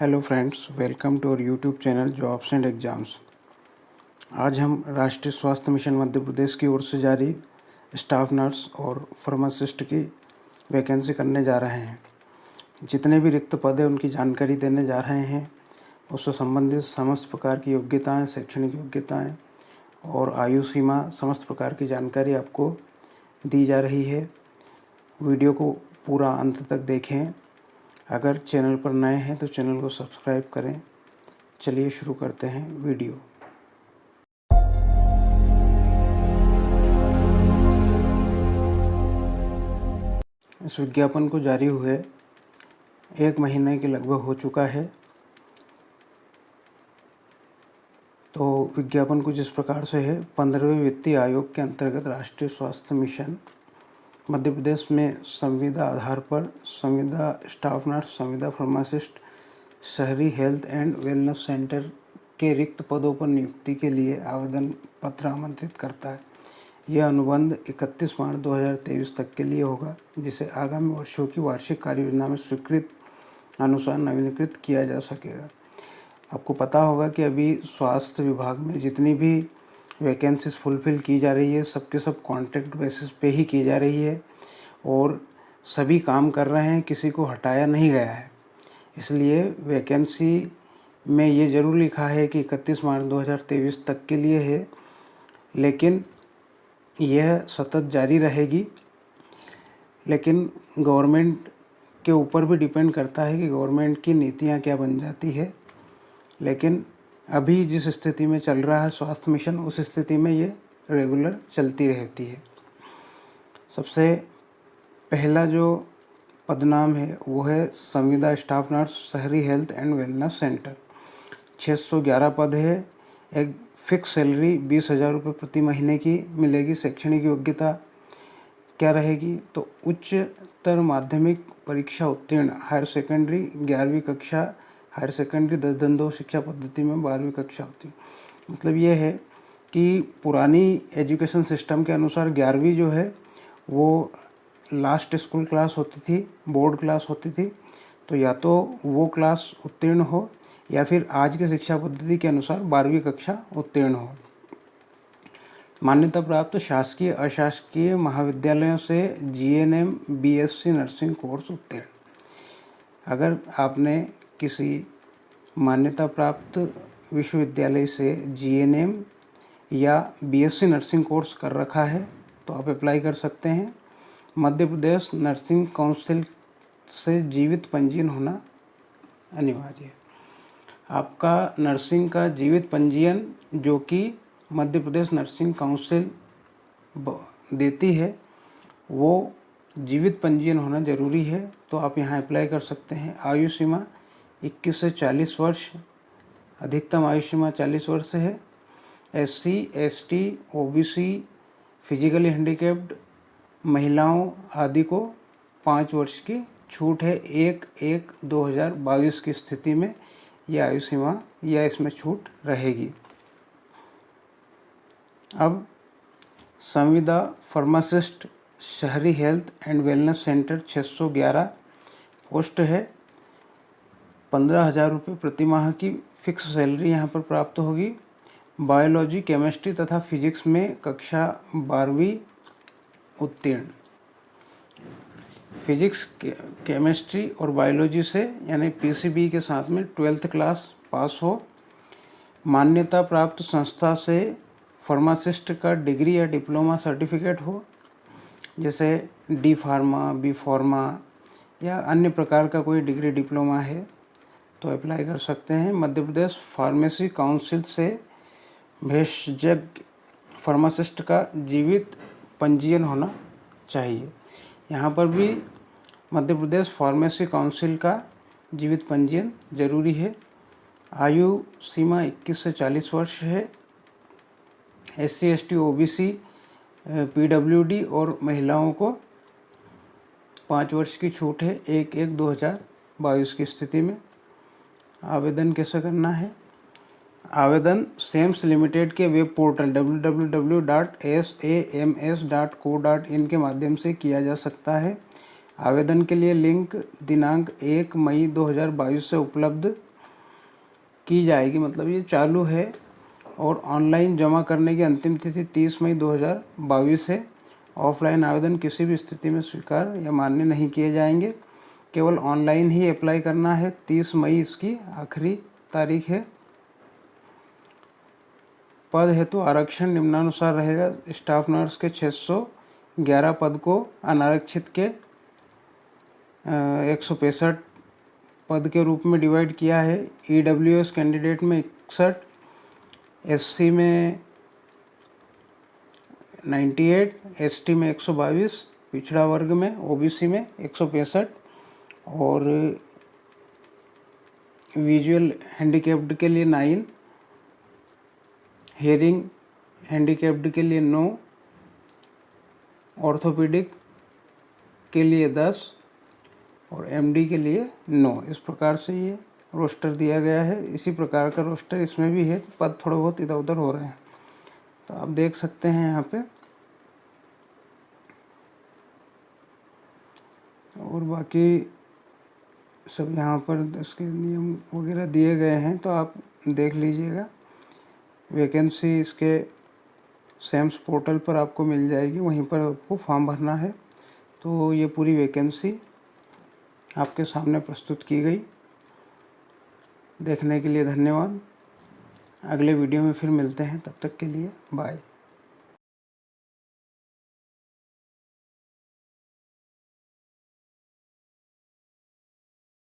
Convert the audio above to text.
Hello friends, welcome to our YouTube channel jobs and exams. आज हम राष्ट्रीय स्वास्थ्य मिशन मध्य प्रदेश की ओर से जारी स्टाफ नर्स और फार्मासिस्ट की वैकेंसी करने जा रहे हैं। जितने भी रिक्त पद हैं उनकी जानकारी देने जा रहे हैं। उससे संबंधित समस्त प्रकार की योग्यताएं, शैक्षणिक योग्यताएं और आयु सीमा, समस्त प्रकार की जानकारी आपको दी जा रही है। वीडियो को पूरा अंत तक देखें। अगर चैनल पर नए हैं तो चैनल को सब्सक्राइब करें। चलिए शुरू करते हैं वीडियो। इस विज्ञापन को जारी हुए 1 महीने के लगभग हो चुका है। तो विज्ञापन कुछ इस प्रकार से है। 15वें वित्तीय आयोग के अंतर्गत राष्ट्रीय स्वास्थ्य मिशन मध्य प्रदेश में संविदा आधार पर संविदा स्टाफ नर्स, संविदा फार्मासिस्ट, शहरी हेल्थ एंड वेलनेस सेंटर के रिक्त पदों पर नियुक्ति के लिए आवेदन पत्र आमंत्रित करता है। यह अनुबंध 31 मार्च 2023 तक के लिए होगा, जिसे आगामी वर्षों की वार्षिक कार्य योजना में स्वीकृत अनुसार नवीनीकृत किया जा सकेगा। आपको पता होगा कि अभी स्वास्थ्य विभाग में जितनी भी वैकेंसीज फुलफ़िल की जा रही है, सबके सब कॉन्ट्रैक्ट बेसिस पे ही की जा रही है और सभी काम कर रहे हैं, किसी को हटाया नहीं गया है। इसलिए वैकेंसी में ये ज़रूर लिखा है कि 31 मार्च 2023 तक के लिए है, लेकिन यह सतत जारी रहेगी। लेकिन गवर्नमेंट के ऊपर भी डिपेंड करता है कि गवर्नमेंट की नीतियाँ क्या बन जाती है। लेकिन अभी जिस स्थिति में चल रहा है स्वास्थ्य मिशन, उस स्थिति में ये रेगुलर चलती रहती है। सबसे पहला जो पदनाम है वो है संविदा स्टाफ नर्स, शहरी हेल्थ एंड वेलनेस सेंटर। 611 पद है। एक फिक्स सैलरी 20,000 रुपये प्रति महीने की मिलेगी। शैक्षणिक योग्यता क्या रहेगी? तो उच्चतर माध्यमिक परीक्षा उत्तीर्ण, हायर सेकेंडरी 11वीं कक्षा, हायर सेकेंडरी 10-2 शिक्षा पद्धति में 12वीं कक्षा होती। मतलब ये है कि पुरानी एजुकेशन सिस्टम के अनुसार 11वीं जो है वो लास्ट स्कूल क्लास होती थी, बोर्ड क्लास होती थी। तो या तो वो क्लास उत्तीर्ण हो या फिर आज की शिक्षा पद्धति के अनुसार 12वीं कक्षा उत्तीर्ण हो। मान्यता प्राप्त शासकीय अशासकीय महाविद्यालयों से जीएनएम बीएससी नर्सिंग कोर्स उत्तीर्ण। अगर आपने किसी मान्यता प्राप्त विश्वविद्यालय से जीएनएम या बीएससी नर्सिंग कोर्स कर रखा है तो आप अप्लाई कर सकते हैं। मध्य प्रदेश नर्सिंग काउंसिल से जीवित पंजीयन होना अनिवार्य है। आपका नर्सिंग का जीवित पंजीयन जो कि मध्य प्रदेश नर्सिंग काउंसिल देती है, वो जीवित पंजीयन होना ज़रूरी है। तो आप यहाँ अप्लाई कर सकते हैं। आयु सीमा 21 से 40 वर्ष, अधिकतम आयु सीमा 40 वर्ष है। SC, ST, OBC, physically handicapped महिलाओं आदि को 5 वर्ष की छूट है। 1/1/2022 की स्थिति में यह आयु सीमा या इसमें छूट रहेगी। अब संविदा फार्मासिस्ट, शहरी health and wellness centre 611 post है। 15,000 रुपये प्रति माह की फिक्स सैलरी यहाँ पर प्राप्त होगी। बायोलॉजी, केमिस्ट्री तथा फिजिक्स में कक्षा 12वीं उत्तीर्ण। फिजिक्स, केमिस्ट्री और बायोलॉजी से यानी PCB के साथ में 12th क्लास पास हो। मान्यता प्राप्त संस्था से फार्मासिस्ट का डिग्री या डिप्लोमा सर्टिफिकेट हो, जैसे D फार्मा, B फार्मा या अन्य प्रकार का कोई डिग्री डिप्लोमा है तो अप्लाई कर सकते हैं। मध्य प्रदेश फार्मेसी काउंसिल से भेषज फार्मासिस्ट का जीवित पंजीयन होना चाहिए। यहाँ पर भी मध्य प्रदेश फार्मेसी काउंसिल का जीवित पंजीयन जरूरी है। आयु सीमा 21 से 40 वर्ष है। SC, ST, OBC, PWD और महिलाओं को 5 वर्ष की छूट है 1/1/2022 की स्थिति में। आवेदन कैसे करना है? आवेदन सेम्स लिमिटेड के वेब पोर्टल www.sams.co.in के माध्यम से किया जा सकता है। आवेदन के लिए लिंक दिनांक 1 मई 2022 से उपलब्ध की जाएगी, मतलब ये चालू है। और ऑनलाइन जमा करने की अंतिम तिथि 30 मई 2022 है। ऑफलाइन आवेदन किसी भी स्थिति में स्वीकार या मान्य नहीं किए जाएंगे, केवल ऑनलाइन ही अप्लाई करना है। 30 मई इसकी आखिरी तारीख है। पद हेतु आरक्षण निम्नानुसार रहेगा। स्टाफ नर्स के 611 पद को अनारक्षित के 165 पद के रूप में डिवाइड किया है। EWS कैंडिडेट में 61, SC में 98, ST में 122, पिछड़ा वर्ग में OBC में 165 और विजुअल हैंडीकैप्ड के लिए 9, हेयरिंग हैंडीकैप्ड के लिए 9, ऑर्थोपेडिक के लिए 10 और MD के लिए 9। इस प्रकार से ये रोस्टर दिया गया है। इसी प्रकार का रोस्टर इसमें भी है, पद थोड़े बहुत इधर उधर हो रहे हैं, तो आप देख सकते हैं यहाँ पे। और बाकी सब यहाँ पर इसके नियम वगैरह दिए गए हैं, तो आप देख लीजिएगा। वैकेंसी इसके सेम्स पोर्टल पर आपको मिल जाएगी, वहीं पर आपको फॉर्म भरना है। तो ये पूरी वैकेंसी आपके सामने प्रस्तुत की गई। देखने के लिए धन्यवाद। अगले वीडियो में फिर मिलते हैं, तब तक के लिए बाय।